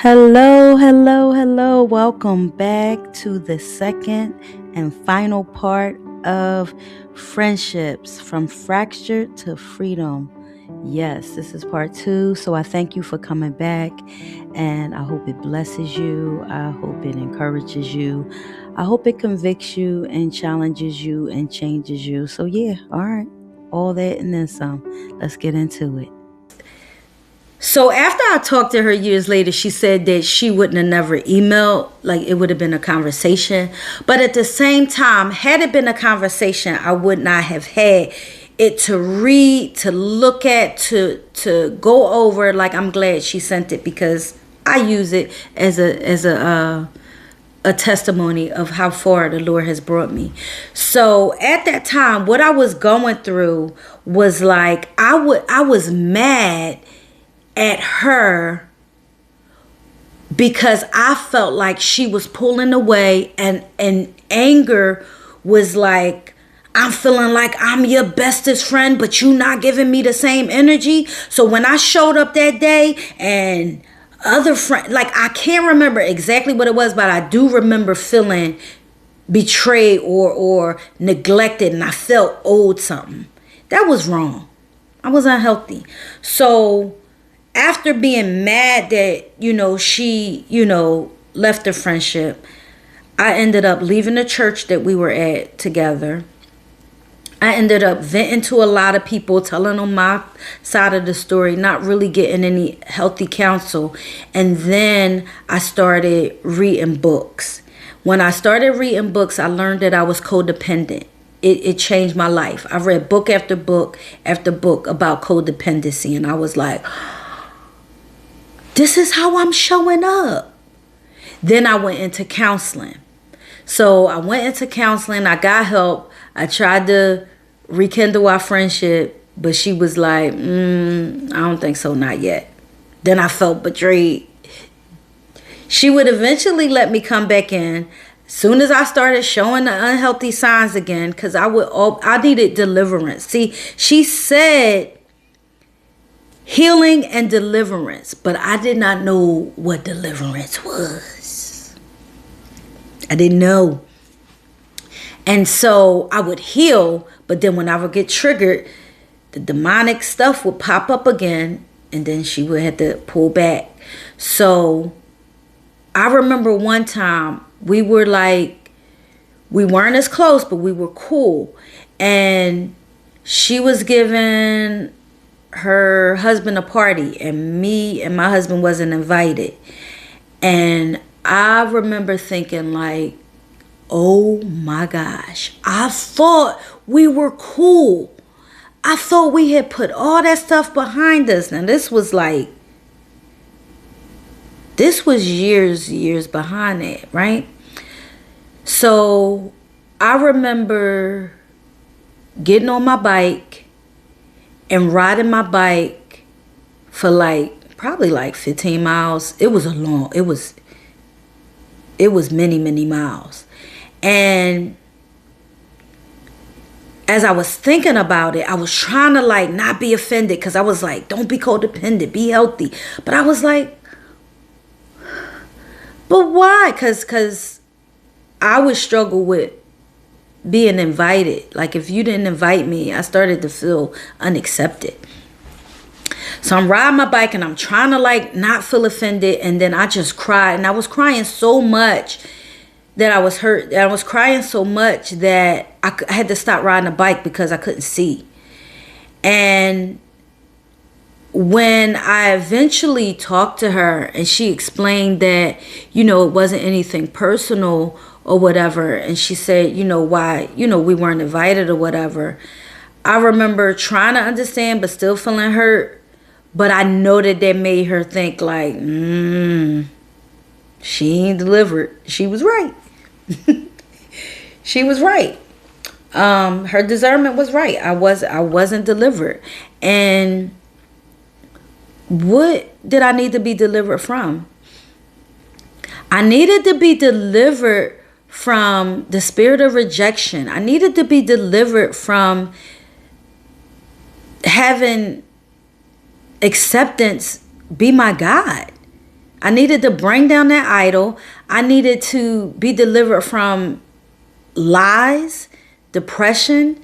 Hello, hello, hello. Welcome back to the second and final part of Friendships from Fracture to Freedom. Yes, this is part 2. So I thank you for coming back, and I hope it blesses you. I hope it encourages you. I hope it convicts you and challenges you and changes you. So, yeah, all right. All that and then some. Let's get into it. So after I talked to her years later, she said that she wouldn't have never emailed, like it would have been a conversation. But at the same time, had it been a conversation, I would not have had it to read, to look at, to go over. Like, I'm glad she sent it because I use it as a testimony of how far the Lord has brought me. So at that time, what I was going through was like I was mad at her because I felt like she was pulling away, and anger was like, I'm feeling like I'm your bestest friend, but you not giving me the same energy. So when I showed up that day and other friend, like, I can't remember exactly what it was, but I do remember feeling betrayed or neglected, and I felt owed something. That was wrong. I was unhealthy. So after being mad that, she, left the friendship, I ended up leaving the church that we were at together. I ended up venting to a lot of people, telling them my side of the story, not really getting any healthy counsel. And then I started reading books. When I started reading books, I learned that I was codependent. It changed my life. I read book after book after book about codependency, and I was like, this is how I'm showing up. Then I went into counseling. So I went into counseling. I got help. I tried to rekindle our friendship, but she was like, I don't think so, not yet. Then I felt betrayed. She would eventually let me come back in. Soon as I started showing the unhealthy signs again, because I needed deliverance. See, she said healing and deliverance, but I did not know what deliverance was. I didn't know. And so I would heal, but then when I would get triggered, the demonic stuff would pop up again, and then she would have to pull back. So I remember one time we weren't as close, but we were cool. And she was giving her husband a party, and me and my husband wasn't invited. And I remember thinking like, oh my gosh, I thought we were cool. I thought we had put all that stuff behind us. Now this was years behind it, right? So I remember getting on my bike and riding my bike for probably 15 miles. It was many miles. And as I was thinking about it, I was trying to not be offended, because I was like, don't be codependent, be healthy. But I was like, but why? Because I would struggle with being invited. Like, if you didn't invite me, I started to feel unaccepted. So I'm riding my bike and I'm trying to not feel offended. And then I just cried. And I was crying so much that I was hurt. I was crying so much that I had to stop riding the bike because I couldn't see. And when I eventually talked to her and she explained that, it wasn't anything personal or whatever, and she said, why, we weren't invited or whatever, I remember trying to understand but still feeling hurt. But I know that made her think like, she ain't delivered. She was right. She was right. Her discernment was right. I wasn't delivered. And what did I need to be delivered from? I needed to be delivered from the spirit of rejection. I needed to be delivered from having acceptance be my God. I needed to bring down that idol. I needed to be delivered from lies, depression,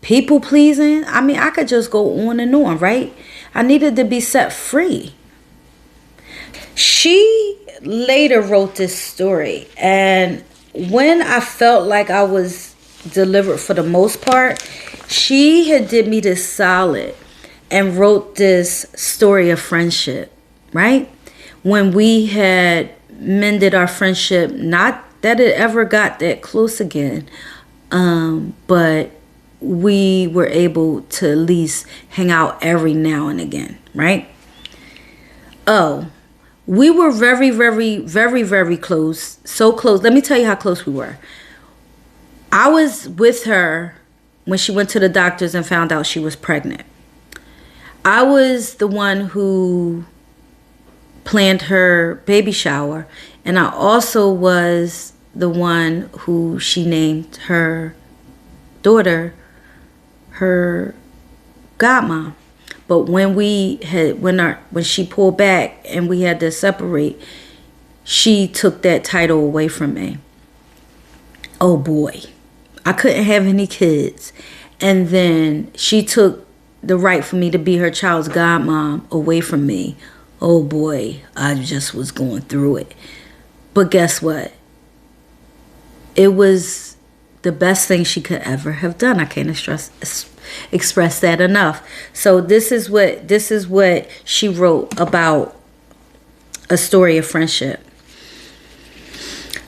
people pleasing. I mean, I could just go on and on, right? I needed to be set free. She later wrote this story, and when I felt like I was delivered for the most part, she had did me this solid and wrote this story of friendship, right? When we had mended our friendship, not that it ever got that close again, but we were able to at least hang out every now and again, right? Oh, we were very, very, very, very close. So close. Let me tell you how close we were. I was with her when she went to the doctors and found out she was pregnant. I was the one who planned her baby shower, and I also was the one who she named her daughter her godmom. But when she pulled back and we had to separate, she took that title away from me. Oh boy, I couldn't have any kids, and then she took the right for me to be her child's godmom away from me. Oh boy, I just was going through it. But guess what? It was the best thing she could ever have done. I can't express that enough. So this is what she wrote about a story of friendship.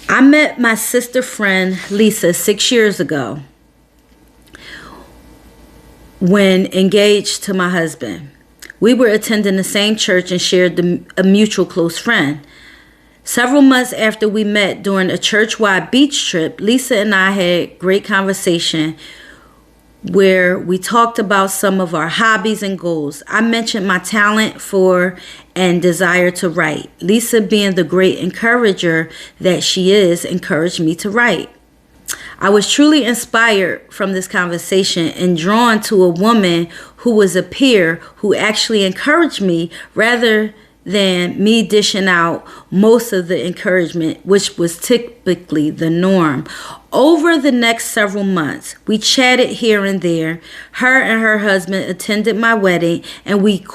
I met my sister friend Lisa 6 years ago when engaged to my husband. We were attending the same church and shared a mutual close friend. Several months after we met during a church-wide beach trip, Lisa and I had great conversation where we talked about some of our hobbies and goals. I mentioned my talent for and desire to write. Lisa, being the great encourager that she is, encouraged me to write. I was truly inspired from this conversation and drawn to a woman who was a peer who actually encouraged me rather than me dishing out most of the encouragement, which was typically the norm. Over the next several months, we chatted here and there. Her and her husband attended my wedding, and we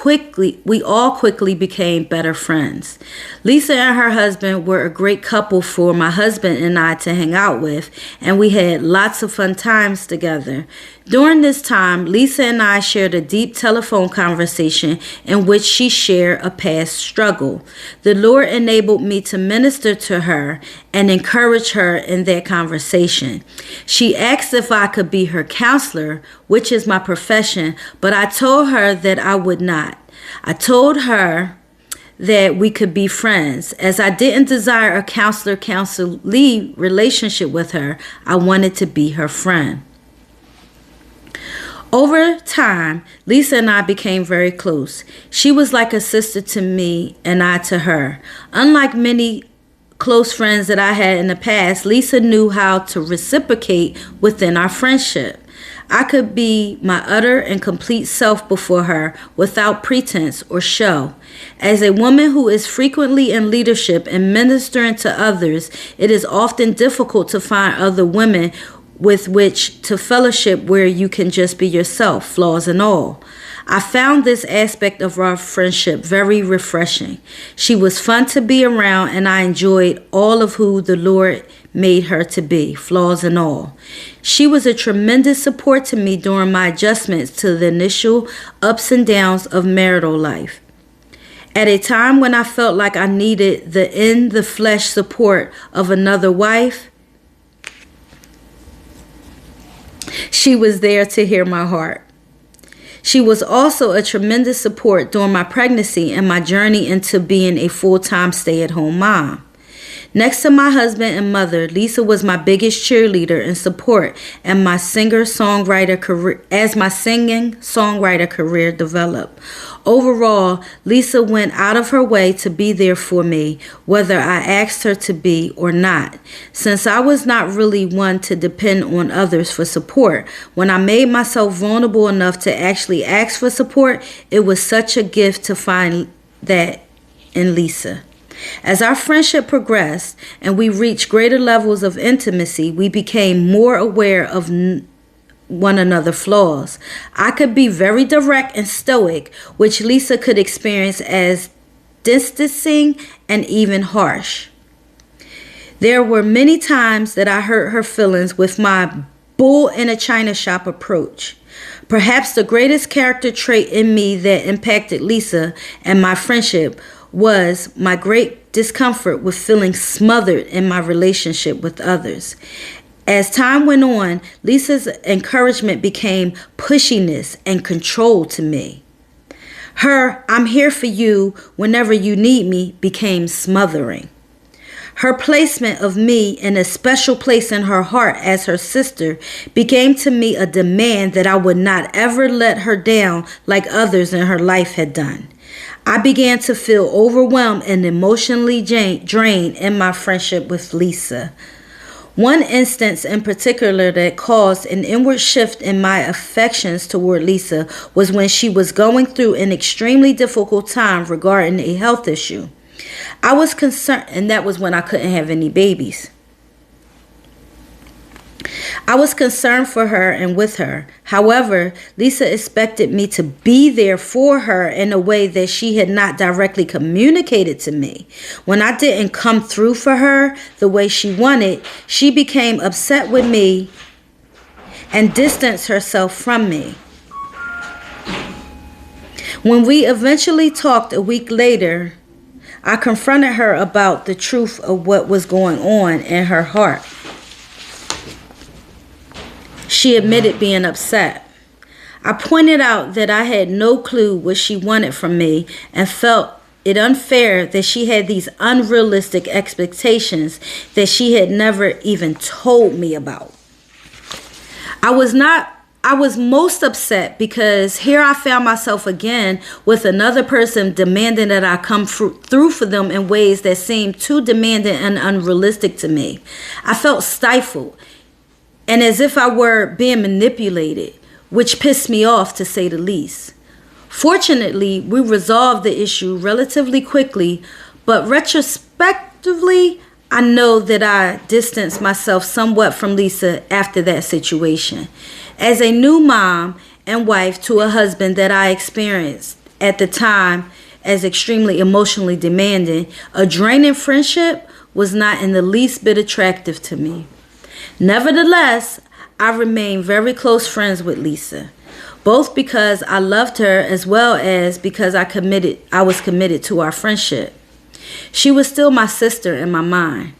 all quickly became better friends. Lisa and her husband were a great couple for my husband and I to hang out with, and we had lots of fun times together. During this time, Lisa and I shared a deep telephone conversation in which she shared a past struggle. The Lord enabled me to minister to her and encourage her in that conversation. She asked if I could be her counselor, which is my profession, but I told her that I would not. I told her that we could be friends. As I didn't desire a counselor-counselee relationship with her, I wanted to be her friend. Over time, Lisa and I became very close. She was like a sister to me and I to her. Unlike many close friends that I had in the past, Lisa knew how to reciprocate within our friendship. I could be my utter and complete self before her without pretense or show. As a woman who is frequently in leadership and ministering to others, it is often difficult to find other women with which to fellowship where you can just be yourself, flaws and all. I found this aspect of our friendship very refreshing. She was fun to be around, and I enjoyed all of who the Lord made her to be, flaws and all. She was a tremendous support to me during my adjustments to the initial ups and downs of marital life. At a time when I felt like I needed the in-the-flesh support of another wife, she was there to hear my heart. She was also a tremendous support during my pregnancy and my journey into being a full-time stay-at-home mom. Next to my husband and mother, Lisa was my biggest cheerleader and support and my singing-songwriter career developed. Overall, Lisa went out of her way to be there for me, whether I asked her to be or not. Since I was not really one to depend on others for support, when I made myself vulnerable enough to actually ask for support, it was such a gift to find that in Lisa. As our friendship progressed and we reached greater levels of intimacy, we became more aware of one another's flaws. I could be very direct and stoic, which Lisa could experience as distancing and even harsh. There were many times that I hurt her feelings with my bull in a china shop approach. Perhaps the greatest character trait in me that impacted Lisa and my friendship was my great discomfort with feeling smothered in my relationship with others. As time went on, Lisa's encouragement became pushiness and control to me. Her "I'm here for you whenever you need me" became smothering. Her placement of me in a special place in her heart as her sister became to me a demand that I would not ever let her down like others in her life had done. I began to feel overwhelmed and emotionally drained in my friendship with Lisa. One instance in particular that caused an inward shift in my affections toward Lisa was when she was going through an extremely difficult time regarding a health issue. I was concerned, and that was when I couldn't have any babies. I was concerned for her and with her. However, Lisa expected me to be there for her in a way that she had not directly communicated to me. When I didn't come through for her the way she wanted, she became upset with me and distanced herself from me. When we eventually talked a week later, I confronted her about the truth of what was going on in her heart. She admitted being upset. I pointed out that I had no clue what she wanted from me and felt it unfair that she had these unrealistic expectations that she had never even told me about. I was most upset because here I found myself again with another person demanding that I come through for them in ways that seemed too demanding and unrealistic to me. I felt stifled and as if I were being manipulated, which pissed me off to say the least. Fortunately, we resolved the issue relatively quickly, but retrospectively, I know that I distanced myself somewhat from Lisa after that situation. As a new mom and wife to a husband that I experienced at the time as extremely emotionally demanding, a draining friendship was not in the least bit attractive to me. Nevertheless, I remained very close friends with Lisa, both because I loved her as well as because I was committed to our friendship. She was still my sister in my mind.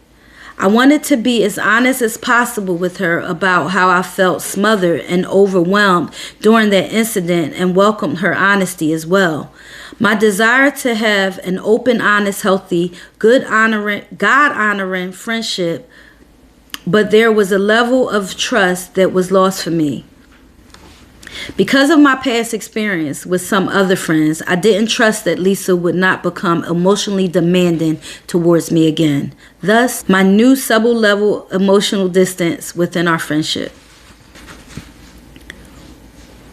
I wanted to be as honest as possible with her about how I felt smothered and overwhelmed during that incident and welcomed her honesty as well. My desire to have an open, honest, healthy, God-honoring friendship, but there was a level of trust that was lost for me. Because of my past experience with some other friends, I didn't trust that Lisa would not become emotionally demanding towards me again. Thus, my new subtle-level emotional distance within our friendship.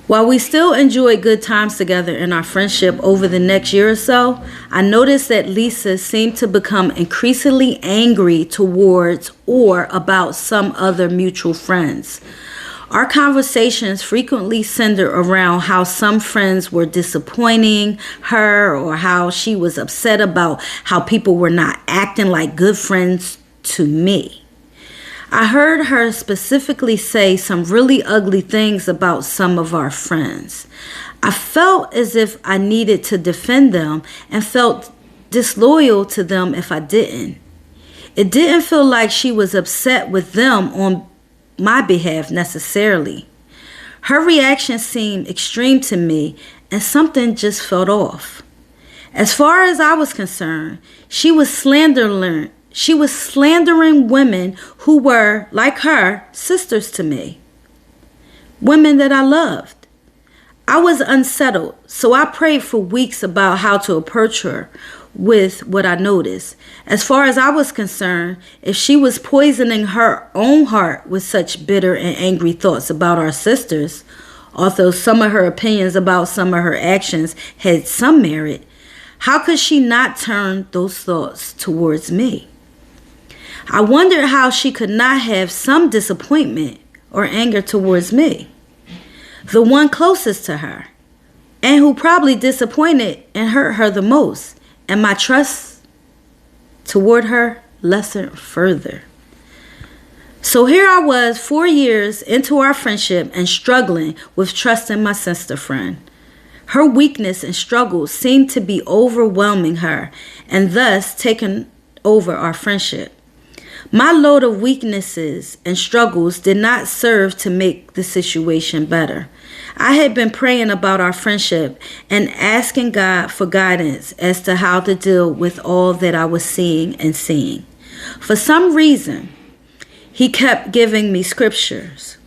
While we still enjoyed good times together in our friendship over the next year or so, I noticed that Lisa seemed to become increasingly angry towards or about some other mutual friends. Our conversations frequently centered around how some friends were disappointing her or how she was upset about how people were not acting like good friends to me. I heard her specifically say some really ugly things about some of our friends. I felt as if I needed to defend them and felt disloyal to them if I didn't. It didn't feel like she was upset with them on my behalf necessarily. Her reaction seemed extreme to me and something just felt off. As far as I was concerned, she was slandering women who were, like her, sisters to me. Women that I loved. I was unsettled, so I prayed for weeks about how to approach her with what I noticed. As far as I was concerned, if she was poisoning her own heart with such bitter and angry thoughts about our sisters, although some of her opinions about some of her actions had some merit, How could she not turn those thoughts towards me? I wondered how she could not have some disappointment or anger towards me, the one closest to her, and who probably disappointed and hurt her the most, and my trust toward her lessened further. So here I was 4 years into our friendship and struggling with trusting my sister friend. Her weakness and struggles seemed to be overwhelming her and thus taking over our friendship. My load of weaknesses and struggles did not serve to make the situation better. I had been praying about our friendship and asking God for guidance as to how to deal with all that I was seeing and seeing. For some reason, He kept giving me scriptures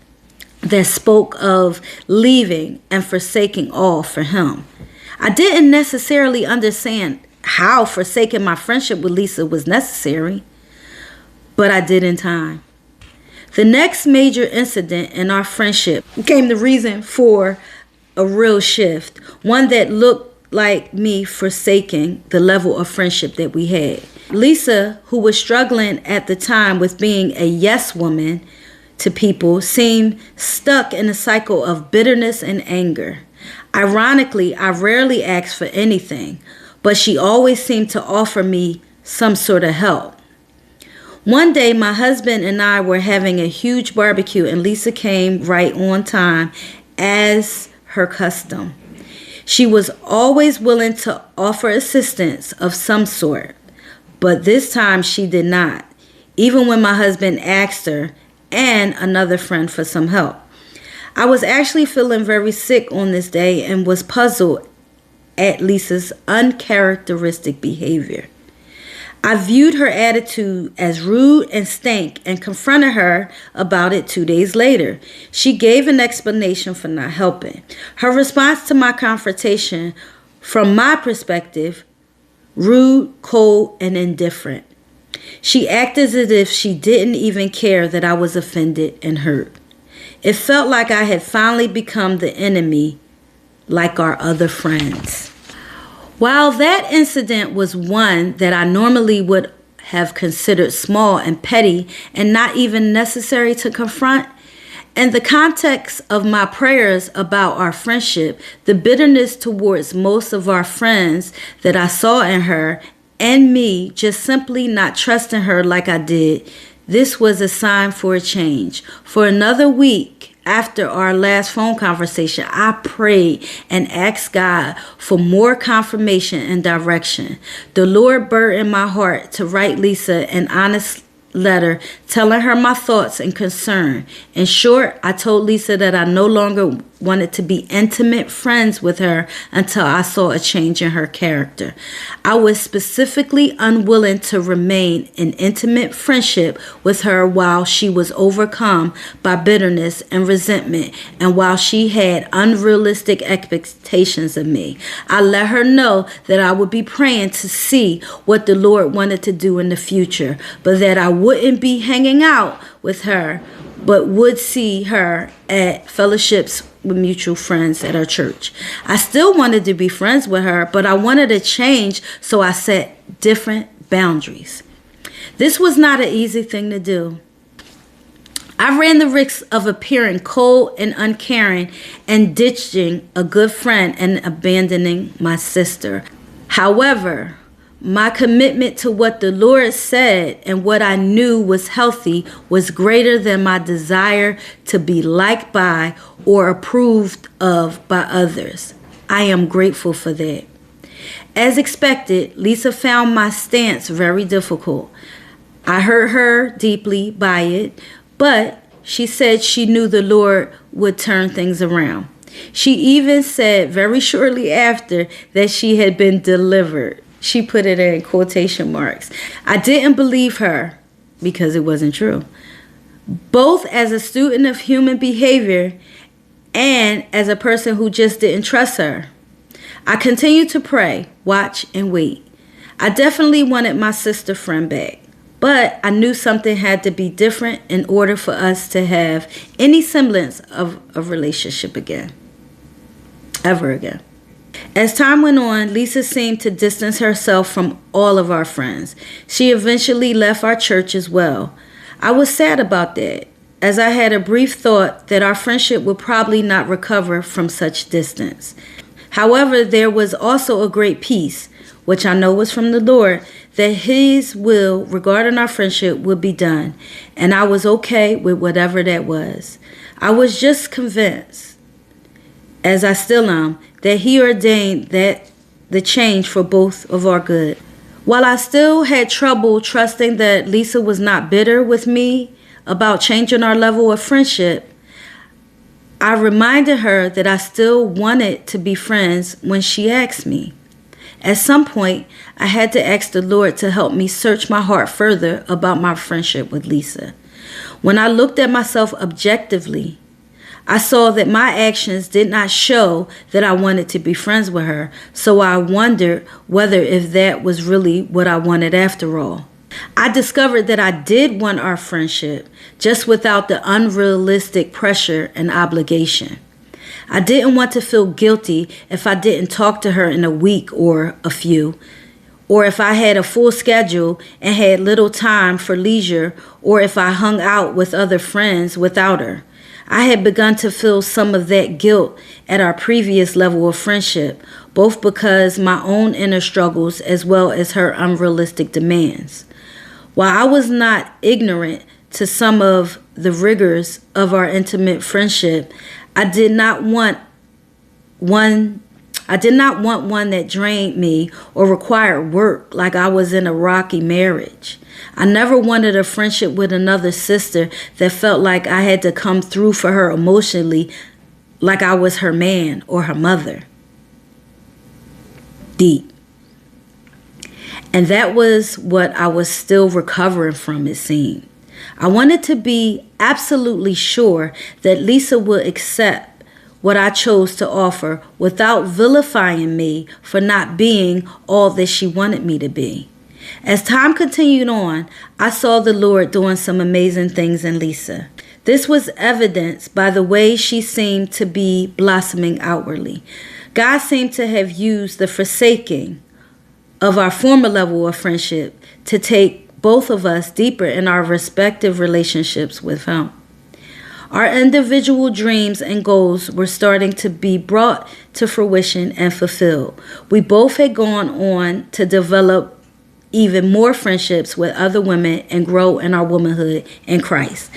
that spoke of leaving and forsaking all for Him. I didn't necessarily understand how forsaking my friendship with Lisa was necessary, but I did in time. The next major incident in our friendship became the reason for a real shift, one that looked like me forsaking the level of friendship that we had. Lisa, who was struggling at the time with being a yes woman to people, seemed stuck in a cycle of bitterness and anger. Ironically, I rarely asked for anything, but she always seemed to offer me some sort of help. One day, my husband and I were having a huge barbecue, and Lisa came right on time, as her custom. She was always willing to offer assistance of some sort, but this time she did not, even when my husband asked her and another friend for some help. I was actually feeling very sick on this day and was puzzled at Lisa's uncharacteristic behavior. I viewed her attitude as rude and stank and confronted her about it 2 days later. She gave an explanation for not helping. Her response to my confrontation, from my perspective, rude, cold, and indifferent. She acted as if she didn't even care that I was offended and hurt. It felt like I had finally become the enemy, like our other friends. While that incident was one that I normally would have considered small and petty and not even necessary to confront, in the context of my prayers about our friendship, the bitterness towards most of our friends that I saw in her and me just simply not trusting her like I did, this was a sign for a change. For another week after our last phone conversation, I prayed and asked God for more confirmation and direction. The Lord burdened my heart to write Lisa an honest letter telling her my thoughts and concern. In short, I told Lisa that I no longer wanted to be intimate friends with her until I saw a change in her character. I was specifically unwilling to remain in intimate friendship with her while she was overcome by bitterness and resentment, and while she had unrealistic expectations of me. I let her know that I would be praying to see what the Lord wanted to do in the future, but that I wouldn't be hanging out with her, but would see her at fellowships with mutual friends at our church. I still wanted to be friends with her, but I wanted to change, so I set different boundaries. This was not an easy thing to do. I ran the risk of appearing cold and uncaring and ditching a good friend and abandoning my sister. However, my commitment to what the Lord said and what I knew was healthy was greater than my desire to be liked by or approved of by others. I am grateful for that. As expected, Lisa found my stance very difficult. I hurt her deeply by it, but she said she knew the Lord would turn things around. She even said very shortly after that she had been delivered. She put it in quotation marks. I didn't believe her because it wasn't true. Both as a student of human behavior and as a person who just didn't trust her. I continued to pray, watch, and wait. I definitely wanted my sister friend back, but I knew something had to be different in order for us to have any semblance of a relationship again. Ever again. As time went on, Lisa seemed to distance herself from all of our friends. She eventually left our church as well. I was sad about that, as I had a brief thought that our friendship would probably not recover from such distance. However, there was also a great peace, which I know was from the Lord, that His will regarding our friendship would be done, and I was okay with whatever that was. I was just convinced, as I still am, that He ordained that the change for both of our good. While I still had trouble trusting that Lisa was not bitter with me about changing our level of friendship, I reminded her that I still wanted to be friends when she asked me. At some point, I had to ask the Lord to help me search my heart further about my friendship with Lisa. When I looked at myself objectively, I saw that my actions did not show that I wanted to be friends with her, so I wondered whether if that was really what I wanted after all. I discovered that I did want our friendship, just without the unrealistic pressure and obligation. I didn't want to feel guilty if I didn't talk to her in a week or a few, or if I had a full schedule and had little time for leisure, or if I hung out with other friends without her. I had begun to feel some of that guilt at our previous level of friendship, both because my own inner struggles as well as her unrealistic demands. While I was not ignorant to some of the rigors of our intimate friendship, I did not want one that drained me or required work like I was in a rocky marriage. I never wanted a friendship with another sister that felt like I had to come through for her emotionally, like I was her man or her mother. Deep. And that was what I was still recovering from, it seemed. I wanted to be absolutely sure that Lisa would accept what I chose to offer without vilifying me for not being all that she wanted me to be. As time continued on, I saw the Lord doing some amazing things in Lisa. This was evidenced by the way she seemed to be blossoming outwardly. God seemed to have used the forsaking of our former level of friendship to take both of us deeper in our respective relationships with Him. Our individual dreams and goals were starting to be brought to fruition and fulfilled. We both had gone on to develop even more friendships with other women and grow in our womanhood in Christ.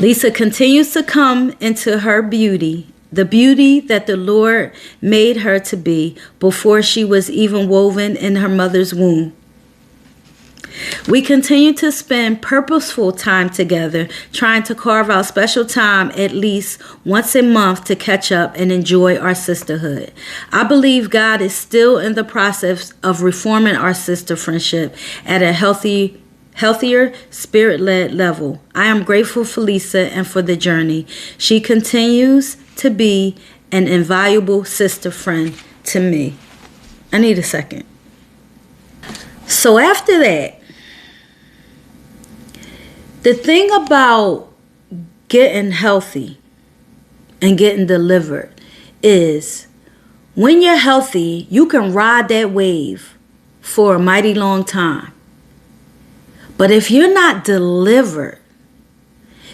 Lisa continues to come into her beauty, the beauty that the Lord made her to be before she was even woven in her mother's womb. We continue to spend purposeful time together, trying to carve out special time at least once a month to catch up and enjoy our sisterhood. I believe God is still in the process of reforming our sister friendship at a healthier, spirit-led level. I am grateful for Lisa and for the journey. She continues to be an invaluable sister friend to me. I need a second. So after that, the thing about getting healthy and getting delivered is when you're healthy, you can ride that wave for a mighty long time. But if you're not delivered,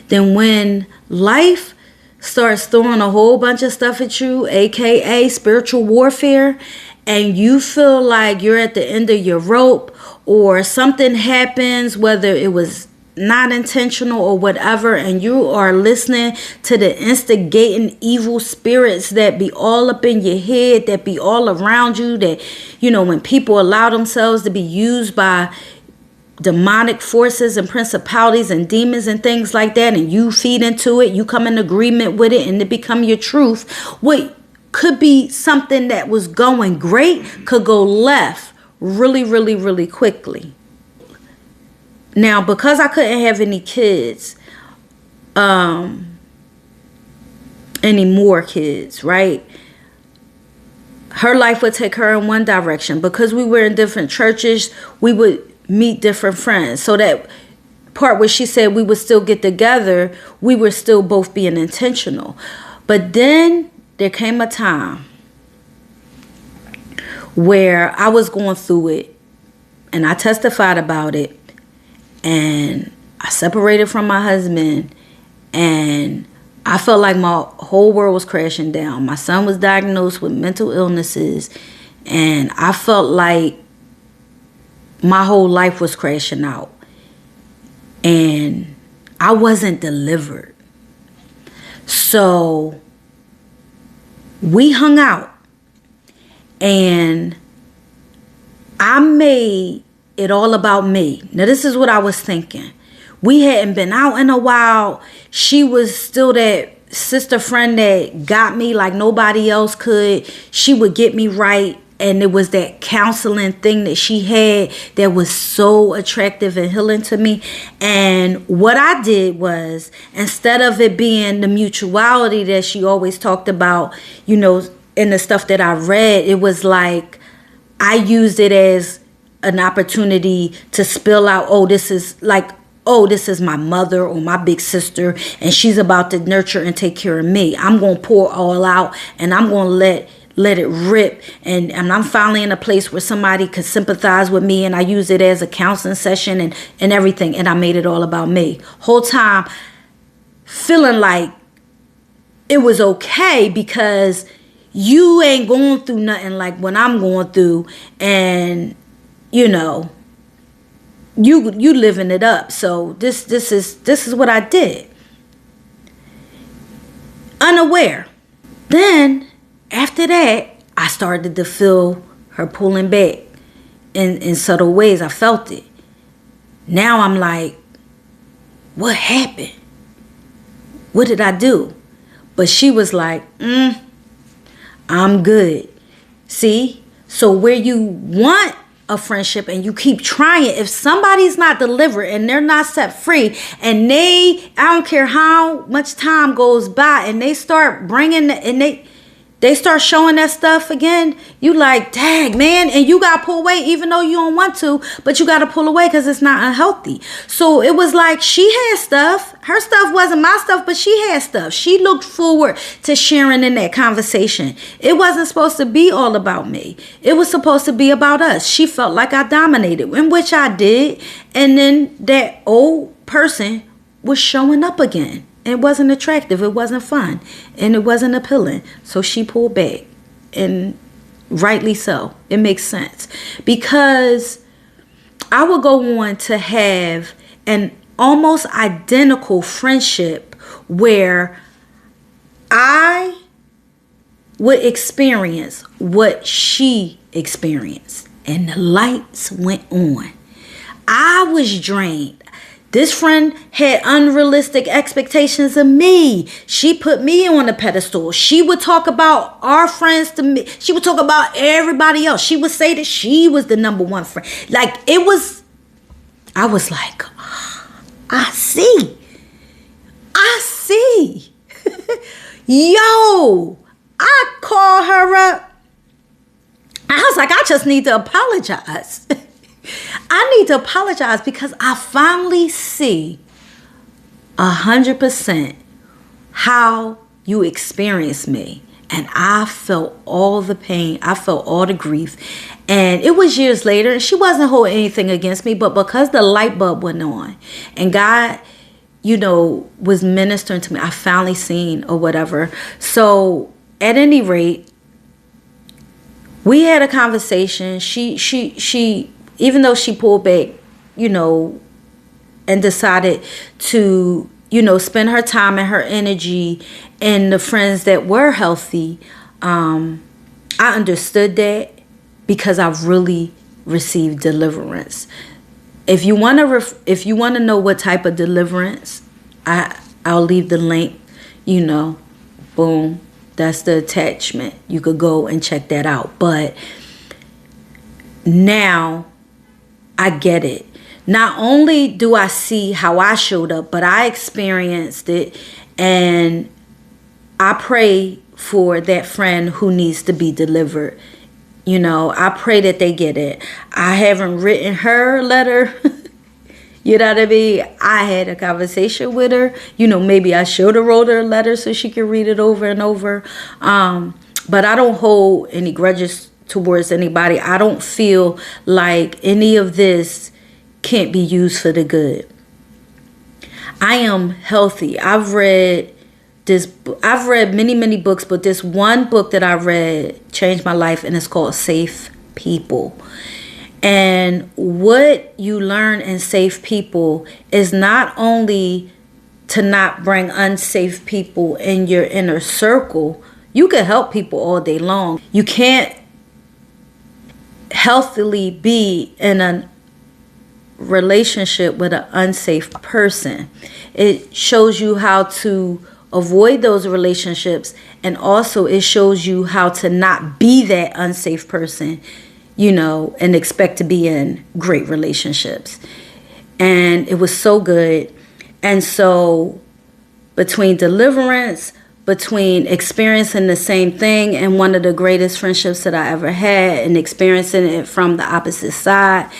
then when life starts throwing a whole bunch of stuff at you, aka spiritual warfare, and you feel like you're at the end of your rope, or something happens, whether it was not intentional or whatever, and you are listening to the instigating evil spirits that be all up in your head, that be all around you, that, you know, when people allow themselves to be used by demonic forces and principalities and demons and things like that, and you feed into it, you come in agreement with it, and it become your truth. What could be something that was going great could go left really, really, really quickly. Now, because I couldn't have any kids, any more kids, right? Her life would take her in one direction. Because we were in different churches, we would meet different friends. So that part where she said we would still get together, we were still both being intentional. But then there came a time where I was going through it and I testified about it, and I separated from my husband, and I felt like my whole world was crashing down. My son was diagnosed with mental illnesses, and I felt like my whole life was crashing out, and I wasn't delivered. So we hung out, and I made it all about me. Now, this is what I was thinking. We hadn't been out in a while. She was still that sister friend that got me like nobody else could. She would get me right. And it was that counseling thing that she had that was so attractive and healing to me. And what I did was, instead of it being the mutuality that she always talked about, you know, in the stuff that I read, it was like I used it as an opportunity to spill out, oh, this is my mother or my big sister, and she's about to nurture and take care of me. I'm going to pour all out, and I'm going to let it rip. And I'm finally in a place where somebody could sympathize with me, and I use it as a counseling session and everything. And I made it all about me. Whole time feeling like it was okay because you ain't going through nothing like what I'm going through. And, you know, you living it up. So this is what I did. Unaware. Then after that, I started to feel her pulling back in subtle ways. I felt it. Now I'm like, what happened? What did I do? But she was like, I'm good. See? So where you want a friendship and you keep trying, if somebody's not delivered and they're not set free, and I don't care how much time goes by, and they start bringing and they start showing that stuff again, you like, dang, man, and you got to pull away even though you don't want to, but you got to pull away because it's not unhealthy. So it was like she had stuff. Her stuff wasn't my stuff, but she had stuff. She looked forward to sharing in that conversation. It wasn't supposed to be all about me. It was supposed to be about us. She felt like I dominated, in which I did, and then that old person was showing up again. It wasn't attractive, it wasn't fun, and it wasn't appealing. So she pulled back, and rightly so. It makes sense. Because I would go on to have an almost identical friendship where I would experience what she experienced, and the lights went on. I was drained. This friend had unrealistic expectations of me. She put me on a pedestal. She would talk about our friends to me. She would talk about everybody else. She would say that she was the number one friend. Like, I was like, I see. Yo, I call her up. I was like, I just need to apologize. I need to apologize because I finally see 100% how you experience me. And I felt all the pain. I felt all the grief. And it was years later, and she wasn't holding anything against me, but because the light bulb went on and God, you know, was ministering to me, I finally seen or whatever. So at any rate, we had a conversation. She even though she pulled back, you know, and decided to, you know, spend her time and her energy in the friends that were healthy, I understood that because I've really received deliverance. If you want to know what type of deliverance, I'll leave the link, you know, boom, that's the attachment. You could go and check that out. But now I get it. Not only do I see how I showed up, but I experienced it, and I pray for that friend who needs to be delivered. You know, I pray that they get it. I haven't written her a letter. You know what I mean? I had a conversation with her. You know, maybe I should have wrote her a letter so she could read it over and over. But I don't hold any grudges towards anybody. I don't feel like any of this can't be used for the good. I am healthy. I've read many books, but this one book that I read changed my life, and it's called Safe People. And what you learn in Safe People is not only to not bring unsafe people in your inner circle. You can help people all day long. You can't healthily be in a relationship with an unsafe person. It shows you how to avoid those relationships, and also it shows you how to not be that unsafe person, and expect to be in great relationships. And it was so good. And so between deliverance, between experiencing the same thing and one of the greatest friendships that I ever had, and experiencing it from the opposite side,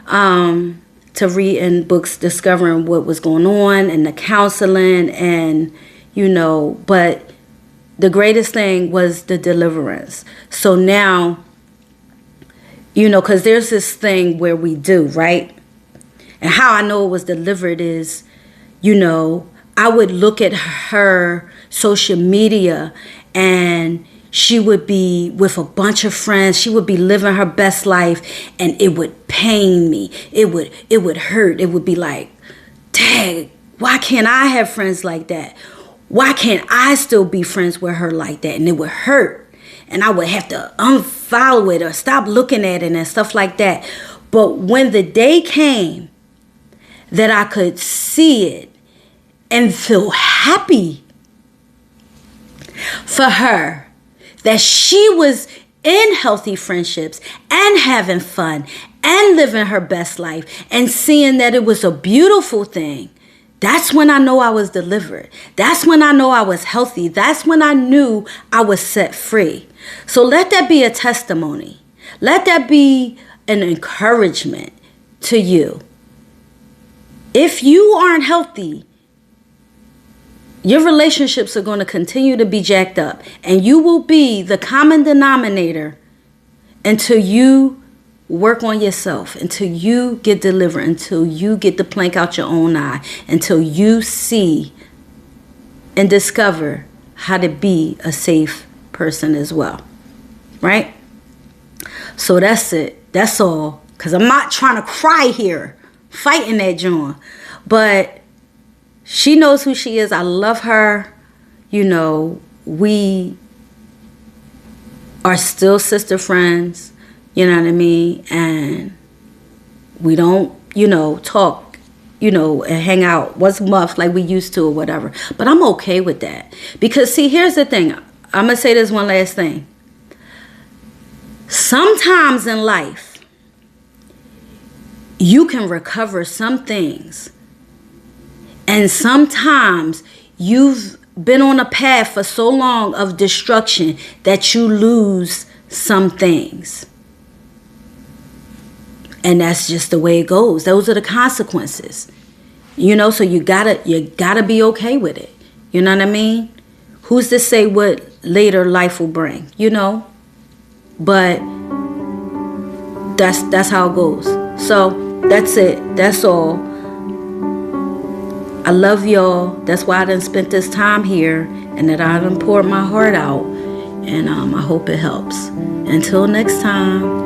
to reading books, discovering what was going on, and the counseling, and but the greatest thing was the deliverance. So now, because there's this thing where we do, right? And how I know it was delivered is, I would look at her social media, and she would be with a bunch of friends. She would be living her best life, and it would pain me. It would hurt. It would be like, dang, why can't I have friends like that? Why can't I still be friends with her like that? And it would hurt. And I would have to unfollow it or stop looking at it and stuff like that. But when the day came that I could see it and feel happy for her, that she was in healthy friendships and having fun and living her best life, and seeing that it was a beautiful thing, that's when I know I was delivered. That's when I know I was healthy. That's when I knew I was set free. So let that be a testimony. Let that be an encouragement to you. If you aren't healthy, your relationships are going to continue to be jacked up, and you will be the common denominator until you work on yourself, until you get delivered, until you get the plank out your own eye, until you see and discover how to be a safe person as well. Right? So that's it. That's all. Because I'm not trying to cry here, fighting that John. But she knows who she is. I love her. We are still sister friends. You know what I mean? And we don't, talk, and hang out once a month like we used to or whatever. But I'm okay with that. Because, see, here's the thing. I'm going to say this one last thing. Sometimes in life, you can recover some things. And sometimes you've been on a path for so long of destruction that you lose some things. And that's just the way it goes. Those are the consequences. So you gotta be okay with it. You know what I mean? Who's to say what later life will bring, But that's how it goes. So that's it. That's all. I love y'all. That's why I done spent this time here, and that I done poured my heart out. And I hope it helps. Until next time.